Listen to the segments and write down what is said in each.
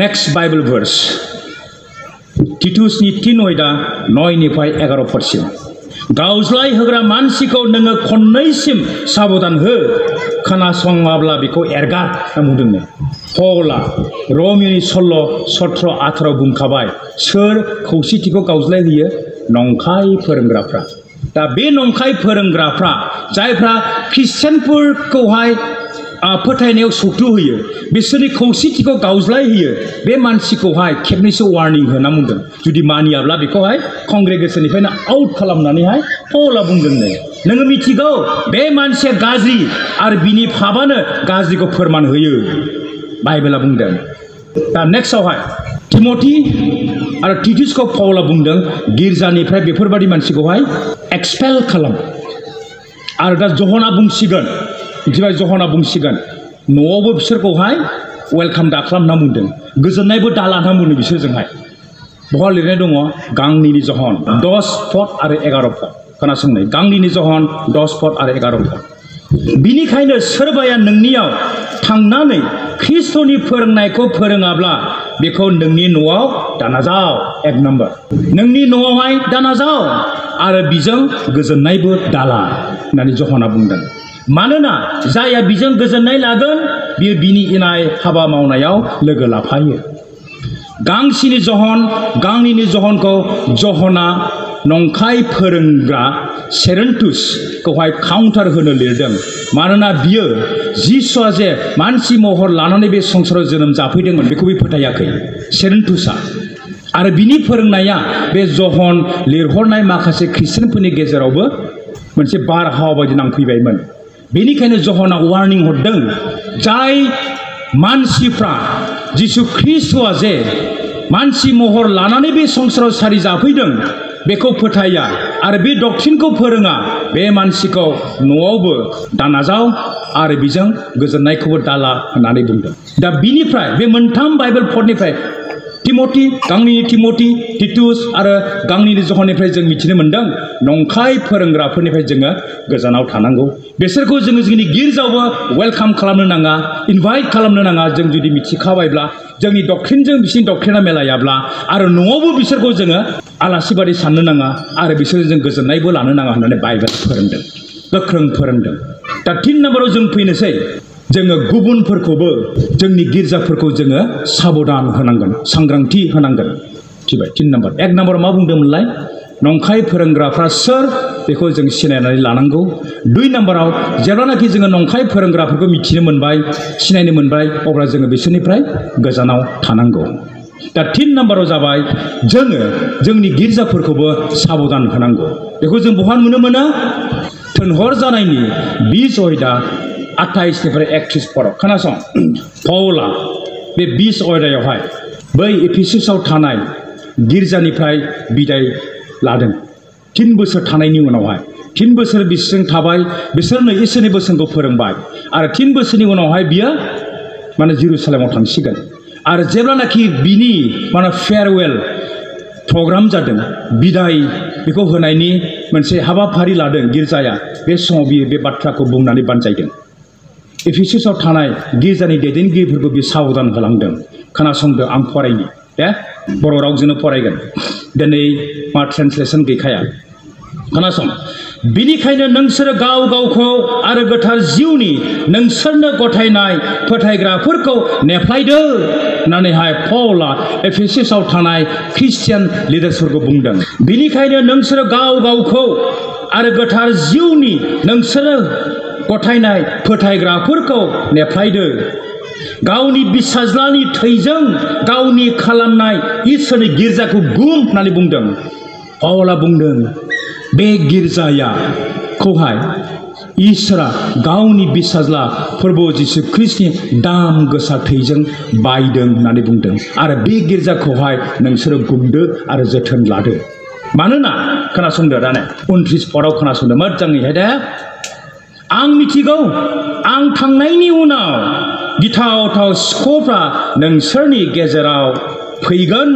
Next Bible verse. Titusनि 3:9-11 गावज्लाय होग्रा मानसिखौ नोङो खननैसिम साबधान हो खोनासङाब्ला बेखौ एरगार बुंदोंनो पौला रमियोनि 16:17-18 बुंखाबाय सोर खौसेथिखौ गावज्लाय होयो नंखाय फोरोंग्राफ्रा दा बे नंखाय फोरोंग्राफ्रा जायफ्रा ख्रिस्टियानफोरखौहाय फोथायनायाव सौथु होयो बिसोरनि खौसेथिखौ गावज्लाय होयो बे मानसिखौहाय खेबनैसो वार्निं होना बुंदों जुदि मानियाब्ला बेखौहाय कंग्रेगेशननिफ्रायनो आउट खालामनानैहाय पौला बुंदोंनो नोङो मिथिगौ बे मानसिया गाज्रि आरो बिनि फाबानो गाज्रिखौ फोरमान होयो बाइबेला बुंदों दा नेक्स्टआवहाय तिमथि आरो तितुसखौ पौला बुंदों गिर्जानिफ्राय बेफोरबादि मानसिखौहाय एक्सपेल खालाम आरो दा जहना बुंसिगोन बिदिबा जहना बुंसिगोन न'आवबो बिसोरखौहाय वेलकाम दा खालामना बुंदों गोजोननायबो दा लाना बुंदों बिसोरजोंहाय बहा लिरनाय दङ गांनैनि जहन 10 पद आरो 11 पद खोनासंनाय गांनैनि जहन 10 पद आरो 11 पद बिनिखायनो सोरबाया नोंनियाव थांनानै ख्रिस्टनि फोरोंनायखौ फोरोङाब्ला बेखौ नोंनि न'आव दानाजाव 1 नम्बर नोंनि न'आवहाय दानाजाव आरो बिजों गोजोननायबो दाला होननानै जहना बुंदों मानोना जायहा बिजों गोजोननाय लागोन बियो बिनि इनाय हाबा मावनायाव लोगो लाफायो गांसेनि गांनैनि जहनखौ जहना नंखाय फोरोंग्रा सेरेन्टुसखौहाय काउन्टार होनो लिरदों मानोना बियो जिसुआ जे मानसि महर लानानै बे संसाराव जोनोम जाफैदोंमोन बेखौ बे फोथायाखै सेरेन्टुसआ आरो बिनि फोरोंनाया बे जहन लिरहरनाय माखासे ख्रिस्टियानफोरनि गेजेरावबो मोनसे बारहावा बायदि नांफैबायमोन बेनिखायनो जहना वार्निं हरदों जाय मानसिफ्रा जिसु ख्रिस्टआ जे मानसि महर लानानै बे संसाराव सारि जाफैदों बेखौ फोथाया आरो बे डक्ट्रिनखौ फोरोङा बे मानसिखौ न'आवबो दानाजाव आरो बिजों गोजोननायखौबो दाला होननानै बुंदों दा बिनिफ्राय बे मोनथाम बाइबेल पदनिफ्राय तिमथि गांनैनि तिमथि तितुस आरो गांनैनि जहननिफ्राय जों मिथिनो मोनदों नंखाय फोरोंग्राफोरनिफ्राय जोङो गोजानाव थानांगौ बिसोरखौ जोङो जोंनि गिर्जायावबो वेलकाम खालामनो नाङा इनभाइट खालामनो नाङा जों जुदि मिथिखाबायब्ला जोंनि डक्ट्रिनजों बिसोरनि डक्ट्रिना मिलायाब्ला आरो न'आवबो बिसोरखौ जोङो आलासि बादि साननो नाङा आरो बिसोरजों जों गोजोननायबो लानो नाङा होननानै बाइबेल फोरोंदों गोख्रों फोरोंदों दा 3 नम्बराव जों फैनोसै जोङो गुबुनफोरखौबो जोंनि गिर्जाफोरखौ जोङो साबधान होनांगोन सांग्रांथि होनांगोन थिबाय 3 नम्बर 1 नम्बराव मा बुंदोंमोनलाय नंखाय फोरोंग्राफ्रा सोर बेखौ जों सिनायनानै लानांगौ 2 नम्बराव जेब्लानाखि जोङो नंखाय फोरोंग्राफोरखौ मिथिनो मोनबाय सिनायनो मोनबाय अब्ला जोङो बिसोरनिफ्राय गोजानाव थानांगौ दा 3 नम्बराव जाबाय जोङो जोंनि गिर्जाफोरखौबो साबधान होनांगौ बेखौ जों बहा नुनो मोनो थोनहर जानायनि 20 अयदा 28निफ्राय 31 पदआव खोनासं पौला बे 20 अयदायावहाय बै एफिसासआव थानाय गिर्जानिफ्राय बिदाय लादों 3 बोसोर थानायनि उनावहाय 3 बोसोर बिसोरजों थाबाय बिसोरनो इसोरनि बोसोनखौ फोरोंबाय आरो 3 बोसोरनि उनावहाय बियो जेरुसालेमाव थांसिगोन आरो जेब्लानाखि बिनि फेयारवेल प्रग्राम जादों बिदाय बेखौ होनायनि मोनसे हाबाफारि लादों गिर्जाया बे समाव बियो बे बाथ्राखौ बुंनानै बानजायदों एफिसासआव थानाय गिर्जानि दैदेनगिरिफोरखौ बियो साबधान होलांदों खोनासंदो आं फरायनि दे बर' रावजोंनो फरायगोन दिनै मा ट्रेन्सलेसन गैखाया खोनासं बिनिखायनो नोंसोरो गाव गावखौ आरो गोथार जिउनि नोंसोरनो गथायनाय फोथायग्राफोरखौ नेफ्लायदो होननानैहाय पौला एफिसासआव थानाय ख्रिस्टियान लिडार्सफोरखौ बुंदों बिनिखायनो नोंसोरो गाव गावखौ आरो गोथार जिउनि नोंसोरो गथायनाय फोथायग्राफोरखौ नेफ्लायदो गावनि बिसाज्लानि थैजों गावनि खालामनाय इसोरनि गिर्जाखौ गुम होननानै बुंदों पौला बुंदों बे गिर्जाखौहाय इसोरा गावनि बिसाज्ला प्रभु जिसु ख्रिस्टनि दाम गोसा थैजों बायदों होननानै बुंदों आरो बे गिर्जाखौहाय नोंसोरो गुमदो आरो जोथोन लादो मानोना खोनासंदो दाने 29 पदआव खोनासंदो मोजाङैहाय दे आं मिथिगौ आं थांनायनि उनाव गिथावथाव सिखावफ्रा नोंसोरनि गेजेराव फैगोन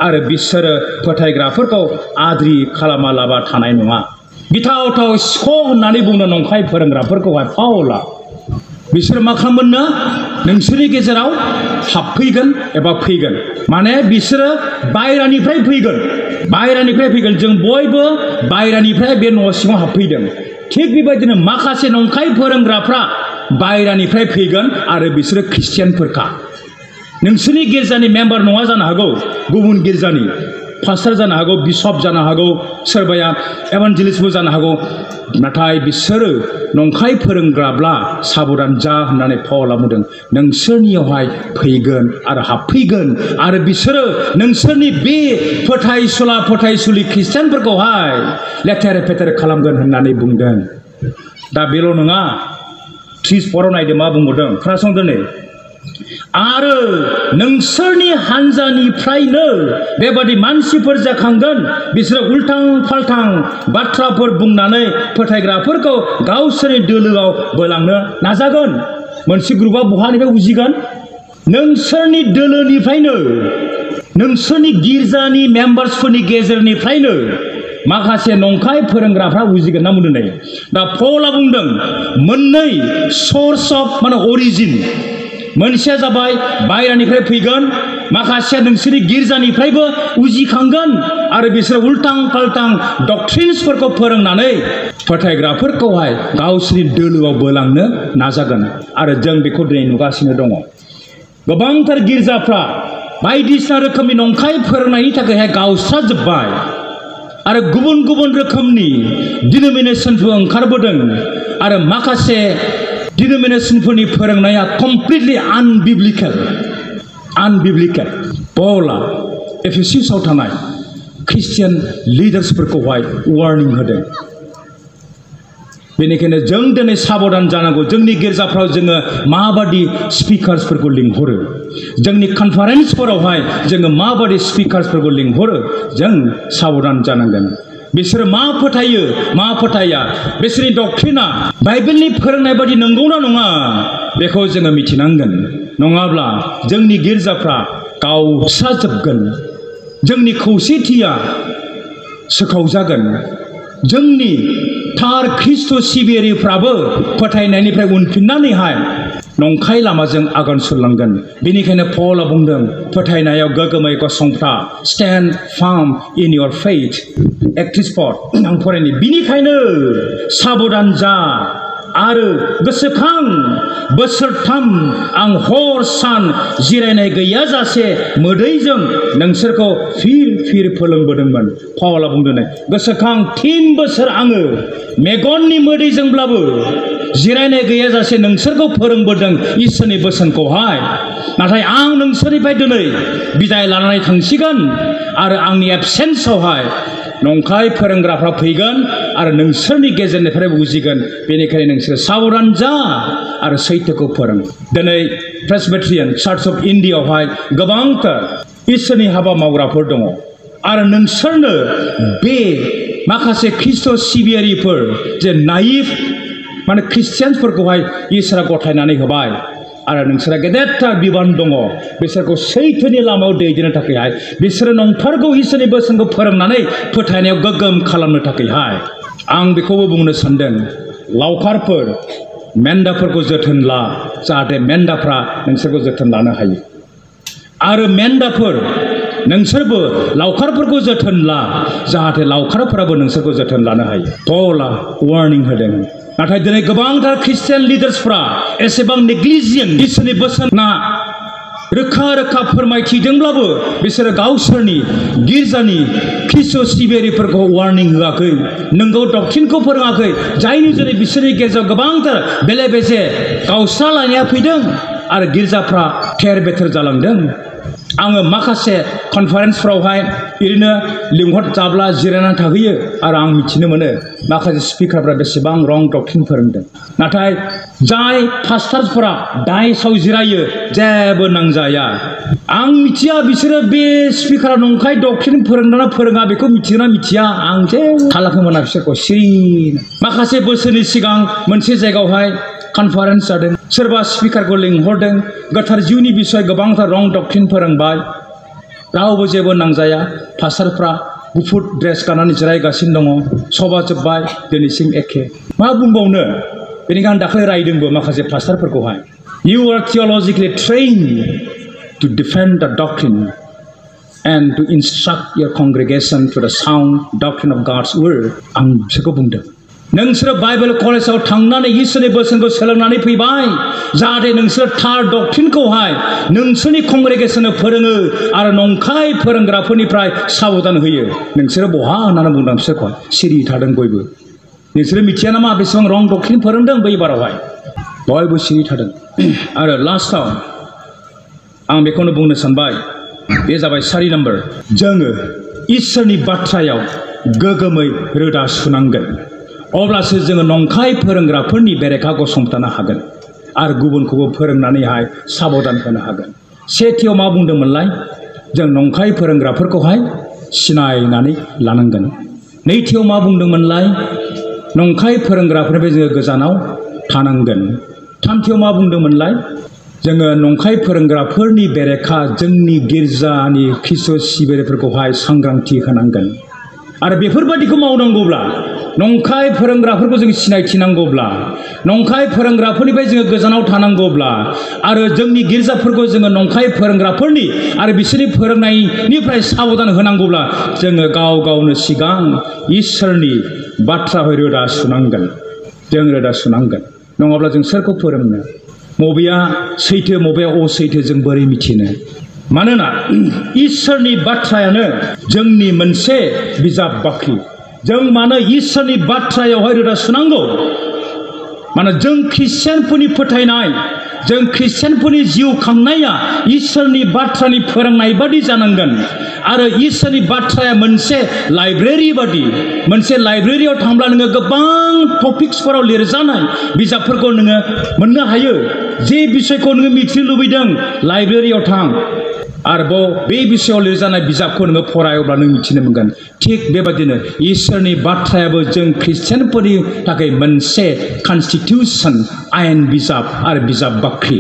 आरो बिसोरो फोथायग्राफोरखौ आद्रि खालामालाबा थानाय नङा गिथावथाव सिखाव होननानै बुंनो नंखाय फोरोंग्राफोरखौहाय पौला बिसोर मा खालामगोननो नोंसोरनि गेजेराव हाबफैगोन एबा फैगोन माने बिसोरो बायरानिफ्राय फैगोन जों बयबो बायरानिफ्राय बे न' सिङाव हाबफैदों थिग बेबायदिनो माखासे नंखाय फोरोंग्राफ्रा बायरानिफ्राय फैगोन आरो बिसोरो ख्रिस्टियानफोरखा नोंसोरनि गिर्जानि मेम्बार नङा जानो हागौ गुबुन गिर्जानि पास्टार जानो हागौ बिशप जानो हागौ सोरबाया एभान्जेलिस्टबो जानो हागौ नाथाय बिसोरो नंखाय फोरोंग्राब्ला साबधान जा होननानै पाउला बुंदों नोंसोरनियावहाय फैगोन आरो हाबफैगोन आरो बिसोरो नोंसोरनि बे फोथायसुलि ख्रिस्टियानफोरखौहाय लेथेर फेथेर खालामगोन होननानै बुंदों दा बेल' नङा 34 नायदो मा बुंबावदों खोनासंदो नै आरो नोंसोरनि हानजानिफ्रायनो बेबादि मानसिफोर जाखांगोन बिसोरो उल्टां फाल्टां बाथ्राफोर बुंनानै फोथायग्राफोरखौ गावसोरनि दोलोआव बोलांनो नाजागोन मोनसे ग्रुपआ बहानिफ्राय उजिगोन नोंसोरनि दोलोनिफ्रायनो नोंसोरनि गिर्जानि मेम्बार्सफोरनि गेजेरनिफ्रायनो माखासे नंखाय फोरोंग्राफ्रा उजिगोन ना बुंदों दा पौला बुंदों मोननै सोर्स अफ माने अरिजिन मोनसेया जाबाय बायरानिफ्राय फैगोन माखासे नोंसोरनि गिर्जानिफ्रायबो उजिखांगोन आरो बिसोर उल्टां फाल्टां डक्ट्रिन्सफोरखौ फोरोंनानै फोथायग्राफोरखौहाय गावसोरनि दोलोआव बोलांनो नाजागोन आरो जों बेखौ दिनै नुगासिनो दङ गोबांथार गिर्जाफ्रा बायदिसिना रोखोमनि नंखाय फोरोंनायनि थाखायहाय गावस्राजोब्बाय आरो गुबुन गुबुन रोखोमनि डिनोमिनेसनफोर ओंखारबोदों आरो माखासे डिनोमिनेसनफोरनि फोरोंनाया कमप्लिटलि आनबिब्लिकेल पौला एफेसासआव थानाय ख्रिस्टियान लिडार्सफोरखौहाय वार्निं होदों बेनिखायनो जों दिनै साबधान जानांगौ जोंनि गिर्जाफ्राव जोङो माबादि स्पिकार्सफोरखौ लिंहरो जोंनि कनफारेन्सफोरावहाय जोङो माबादि स्पिकार्सफोरखौ लिंहरो जों साबधान जानांगोन बिसोरो मा फोथायो मा फोथाया बिसोरनि डक्ट्रिना बाइबेलनि फोरोंनाय बादि नंगौना नङा बेखौ जोङो मिथिनांगोन नङाब्ला जोंनि गिर्जाफ्रा गावस्राजोबगोन जोंनि खौसेथिया सोखावजागोन जोंनि थार ख्रिस्ट' सिबियारिफ्राबो फोथायनायनिफ्राय उनफिननानैहाय नंखाय लामाजों आगान सुरलांगोन बेनिखायनो पौला बुंदों फोथायनायाव गोगोमै गसंथा स्टेन्ड फार्म इन योर फेथ 31 आं फरायनि बिनिखायनो साबधान जा आरो गोसोखां बोसोरथाम आं हर सान जिरायनाय गैयाजासे मोदैजों नोंसोरखौ फिर फोरोंबोदोंमोन पौला बुंदों गोसोखां 3 बोसोर आङो मेगननि मोदैजोंब्लाबो जिरायनाय गैयाजासे नोंसोरखौ फोरोंबोदों इसोरनि बोसोनखौहाय नाथाय आं नोंसोरनिफ्राय दिनै बिदाय लानानै थांसिगोन आरो आंनि एबसेन्सआवहाय नंखाय फोरोंग्राफ्रा फैगोन आरो नोंसोरनि गेजेरनिफ्राय बुजिगोन बेनिखायनो नोंसोर साबधान जा आरो सैथोखौ फोरों दिनै प्रेसबिटेरियान चार्च अफ इन्डियायावहाय गोबांथार इसोरनि हाबा मावग्राफोर दङ आरो नोंसोरनो बे माखासे ख्रिस्ट' सिबियारिफोर जे नाइफ माने ख्रिस्टियानफोरखौहाय इसोरा गथायनानै होबाय आरो नोंसोरा गेदेरथार बिबान दङ बिसोरखौ सैथोनि लामायाव दैदेननो थाखायहाय बिसोरो नंथारगौ इसोरनि बोसोनखौ फोरोंनानै फोथायनायाव गोग्गोम खालामनो थाखायहाय आं बेखौबो बुंनो सानदों लावखारफोर मेन्दाफोरखौ जोथोन ला जाहाथे मेन्दाफ्रा नोंसोरखौ जोथोन लानो हायो आरो मेन्दाफोर नोंसोरबो लावखारफोरखौ जोथोन ला जाहाथे लावखारफोराबो नोंसोरखौ जोथोन लानो हायो पौला वार्निं होदों नाथाय दिनै गोबांथार ख्रिस्टियान लिडार्सफ्रा एसेबां नेग्लिजियेन्ट इसोरनि बोसोना रोखा रोखा फोरमायथिदोंब्लाबो बिसोरो गावसोरनि गिर्जानि ख्रिस्ट' सिबियारिफोरखौ वार्निं होआखै नंगौ डक्ट्रिनखौ फोरोङाखै जायनि जेरै बिसोरनि गेजेराव गोबांथार बेले बेजे गावस्रालायनाया फैदों आरो गिर्जाफ्रा थेर बेथेर जालांदों आङो माखासे कनफारेन्सफ्रावहाय ओरैनो लिंहरजाब्ला जिरायनानै थाहैयो आरो आं मिथिनो मोनो माखासे स्पिकारफ्रा बेसेबां रं डक्ट्रिन फोरोंदों नाथाय जाय पास्टारफोरा दाइसाव जिरायो जेबो नांजाया आं मिथिया बिसोरो बे स्पिकारा नंखाय डक्ट्रिन फोरोंदोंना फोरोङा बेखौ मिथियोना मिथिया आं जेबो थालाखौ मोना बिसोरखौ सिरि माखासे बोसोरनि सिगां मोनसे जायगायावहाय कनफारेन्स जादों सोरबा स्पिकारखौ लिंहरदों गोथार जिउनि बिसय गोबांथार रं डक्ट्रिन फोरोंबाय रावबो जेबो नांजाया पास्टारफ्रा गुफुर ड्रेस गाननानै जिरायगासिनो दङ सभा जोब्बाय दिनैसिम एखे मा बुंबावनो बेनिखायनो आं दाखालि रायदोंबो माखासे पास्टारफोरखौहाय you are theologically trained to defend the doctrine and to instruct your congregation to the sound doctrine of God's word आं बिसोरखौ बुंदों नोंसोरो बाइबेल कलेजाव थांनानै इसोरनि बोसोनखौ सोलोंनानै फैबाय जाहाथे नोंसोर थार डक्ट्रिनखौहाय नोंसोरनि कंग्रेगेसननो फोरोङो आरो नंखाय फोरोंग्राफोरनिफ्राय साबधान होयो नोंसोरो बहा होननानै बुंदों बिसोरखौ सिरि थादों बयबो नोंसोरो मिथिया नामा बेसेबां रं डक्ट्रिन फोरोंदों बै बारावहाय बयबो सिरि थादों आरो लास्टआव आं बेखौनो बुंनो सानबाय बे जाबाय 4 नम्बर जोङो इसोरनि बाथ्रायाव गोगोमै रोदा सुनांगोन अब्लासो जोङो नंखाय फोरोंग्राफोरनि बेरेखा गसंथानो हागोन आरो गुबुनखौबो फोरोंनानैहाय साबधान होनो हागोन सेथियाव मा बुंदोंमोनलाय जों नंखाय फोरोंग्राफोरखौहाय सिनायनानै लानांगोन नैथियाव मा बुंदोंमोनलाय नंखाय फोरोंग्राफोरनिफ्राय जोङो गोजानाव थानांगोन थामथियाव मा बुंदोंमोनलाय जोङो नंखाय फोरोंग्राफोरनि बेरेखा जोंनि गिर्जानि ख्रिस्ट' सिबियारिफोरखौहाय सांग्रांथि होनांगोन आरो बेफोरबादिखौ मावनांगौब्ला नंखाय फोरोंग्राफोरखौ जों सिनायथिनांगौब्ला नंखाय फोरोंग्राफोरनिफ्राय जोङो गोजानाव थानांगौब्ला आरो जोंनि गिर्जाफोरखौ जोङो नंखाय फोरोंग्राफोरनि आरो बिसोरनि फोरोंनायनिफ्राय साबधान होनांगौब्ला जोङो गाव गावनो सिगां इसोरनि बाथ्राखौ रोदा सुनांगोन जों रोदा सुनांगोन नङाब्ला जों सोरखौ फोरोंनो बबेया सैथो बबेया असैथो जों बोरै मिथिनो मानोना इसोरनि बाथ्रायानो जोंनि मोनसे बिजाब बाख्रि जों मानो इसोरनि बाथ्रायावहाय रोदा सुनांगौ मानो जों ख्रिस्टियानफोरनि फोथायनाय जों ख्रिस्टियानफोरनि जिउ खांनाया इसोरनि बाथ्रानि फोरोंनाय बादि जानांगोन आरो इसोरनि बाथ्राया मोनसे लाइब्रेरि बादि मोनसे लाइब्रेरियाव थांब्ला नोङो गोबां टपिक्सफोराव लिरजानाय बिजाबफोरखौ नोङो मोननो हायो जे बिषयखौ नोङो मिथिनो लुबैदों लाइब्रेरियाव थां आरोबाव बे बिषयाव लिरजानाय बिजाबखौ नोङो फराय अब्ला नों मिथिनो मोनगोन थिग बेबादिनो इसोरनि बाथ्रायाबो जों ख्रिस्टियानफोरनि थाखाय मोनसे कनस्टिटिउसन आयेन बिजाब आरो बिजाब बाख्रि